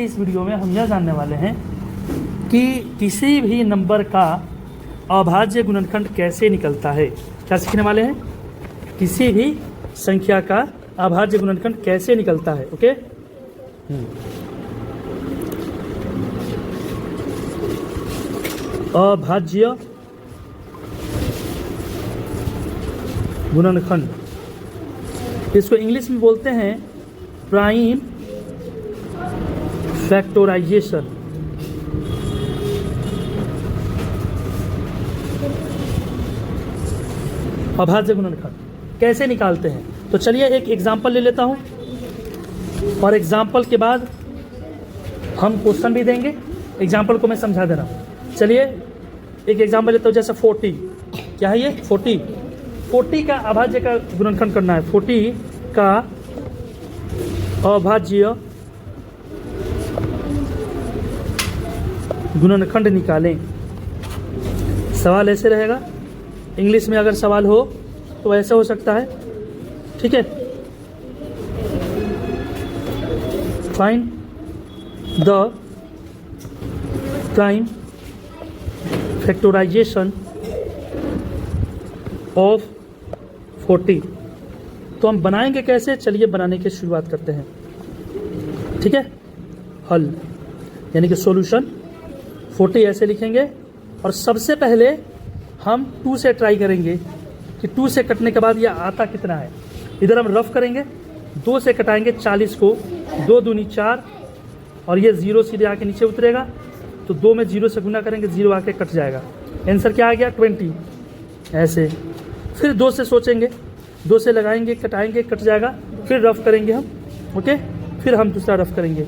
इस वीडियो में हम यह जानने वाले हैं कि किसी भी नंबर का अभाज्य गुणनखंड कैसे निकलता है। क्या सीखने वाले हैं? किसी भी संख्या का अभाज्य गुणनखंड कैसे निकलता है। ओके, अभाज्य गुणनखंड, इसको इंग्लिश में बोलते हैं प्राइम फैक्टराइजेशन। अभाज्य गुणनखंड कैसे निकालते हैं, तो चलिए एक एग्जाम्पल ले लेता हूं और एग्जाम्पल के बाद हम क्वेश्चन भी देंगे। एग्जाम्पल को मैं समझा दे रहा हूं। चलिए एक एग्जाम्पल लेता हूं, जैसे 40। क्या है ये? 40 का अभाज्य का गुणनखंड करना है। 40 का अभाज्य गुणनखंड निकालें। सवाल ऐसे रहेगा, इंग्लिश में अगर सवाल हो तो ऐसा हो सकता है, ठीक है। Find the prime factorization of 40। तो हम बनाएंगे कैसे? चलिए बनाने की शुरुआत करते हैं, ठीक है। हल यानी कि सॉल्यूशन 40 ऐसे लिखेंगे और सबसे पहले हम 2 से ट्राई करेंगे कि 2 से कटने के बाद यह आता कितना है। इधर हम रफ करेंगे, 2 से कटाएंगे 40 को, 2 दूनी 4 और ये 0 सीधे आके नीचे उतरेगा, तो 2 में 0 से गुना करेंगे, 0 आके कट जाएगा। आंसर क्या आ गया? 20। ऐसे फिर 2 से सोचेंगे, 2 से लगाएंगे, कटाएंगे, कट जाएगा, फिर रफ करेंगे हम। ओके, फिर हम दूसरा रफ करेंगे।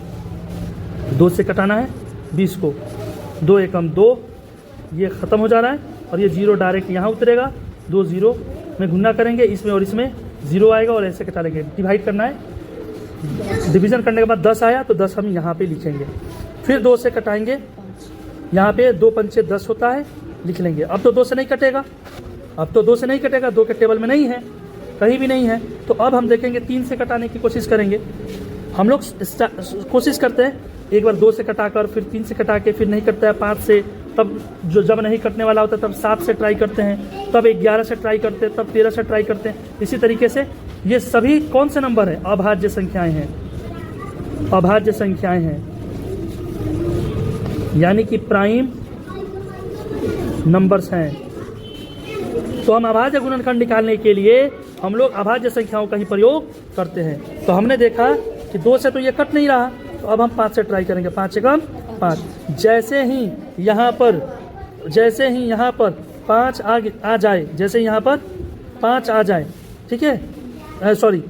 2 से कटाना है 20 को, 2 एकम 2, ये ख़त्म हो जा रहा है और ये 0 डायरेक्ट यहाँ उतरेगा। 2 0 में गुना करेंगे, इसमें और इसमें 0 आएगा और ऐसे कटा लेंगे। डिवाइड करना है, डिवीज़न करने के बाद 10 आया तो 10 हम यहाँ पे लिखेंगे। फिर 2 से कटाएंगे, यहाँ पे 2 पंचे 10 होता है, लिख लेंगे। अब तो 2 से नहीं कटेगा, अब तो 2 से नहीं कटेगा, 2 के टेबल में नहीं है, कहीं भी नहीं है। तो अब हम देखेंगे 3 से कटाने की कोशिश करेंगे। हम लोग कोशिश करते हैं एक बार 2 से कटाकर, फिर 3 से कटा के, फिर नहीं कटता है 5 से, तब जब नहीं कटने वाला होता है तब 7 से ट्राई करते हैं, तब 11 से ट्राई करते हैं, तब 13 से ट्राई करते हैं। इसी तरीके से ये सभी कौन से नंबर हैं? अभाज्य संख्याएं हैं, अभाज्य संख्याएं हैं, यानी कि प्राइम नंबर्स हैं। तो हम अभाज्य गुणनखंड निकालने के लिए हम लोग अभाज्य संख्याओं का ही प्रयोग करते हैं। तो हमने देखा कि 2 से तो ये कट नहीं रहा, तो अब हम 5 से ट्राई करेंगे। 5 एकम 5। जैसे ही यहाँ पर 5 आ जाए, जैसे यहाँ पर 5 आ जाए, ठीक है, सॉरी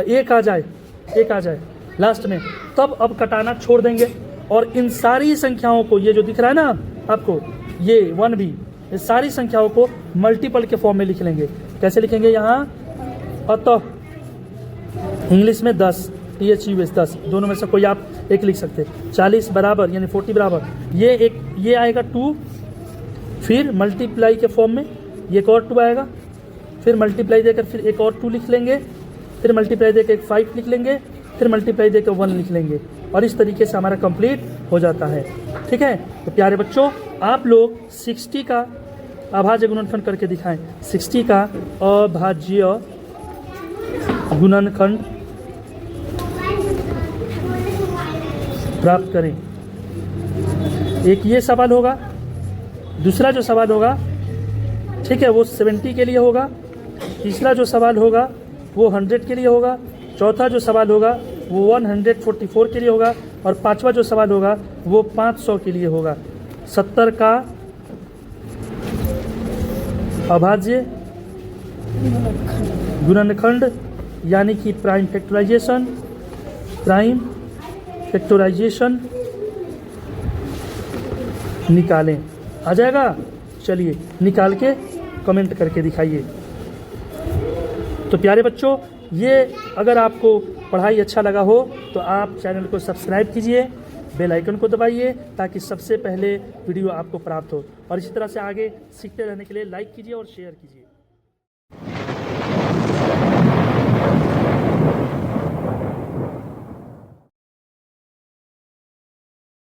1 आ जाए लास्ट में, तब अब कटाना छोड़ देंगे और इन सारी संख्याओं को, ये जो दिख रहा है ना आपको, ये 1 भी, ये सारी संख्याओं को मल्टीपल के फॉर्म में लिख लेंगे। कैसे लिखेंगे? यहाँ अतः, इंग्लिश में 10, THUS 10, दोनों में से कोई आप एक लिख सकते हैं। 40 बराबर यानी 40 बराबर, ये आएगा 2, फिर मल्टीप्लाई के फॉर्म में ये एक और 2 आएगा, फिर मल्टीप्लाई देकर फिर एक और 2 लिख लेंगे, फिर मल्टीप्लाई देकर एक 5 लिख लेंगे, फिर मल्टीप्लाई देकर 1 लिख लेंगे और इस तरीके से हमारा कंप्लीट हो जाता है, ठीक है। तो प्यारे बच्चों, आप लोग 60 का अभाज्य गुणनखंड करके दिखाएं। 60 का अभाज्य गुणनखंड प्राप्त करें। एक ये सवाल होगा, दूसरा जो सवाल होगा, ठीक है, वो 70 के लिए होगा, तीसरा जो सवाल होगा वो 100 के लिए होगा, चौथा जो सवाल होगा वो 144 के लिए होगा और पांचवा जो सवाल होगा वो 500 के लिए होगा। 70 का अभाज्य गुणनखंड यानी कि प्राइम फैक्टराइजेशन निकालें। आ जाएगा? चलिए निकाल के कमेंट करके दिखाइए। तो प्यारे बच्चों, ये अगर आपको पढ़ाई अच्छा लगा हो तो आप चैनल को सब्सक्राइब कीजिए, बेल आइकन को दबाइए ताकि सबसे पहले वीडियो आपको प्राप्त हो, और इसी तरह से आगे सीखते रहने के लिए लाइक कीजिए और शेयर कीजिए।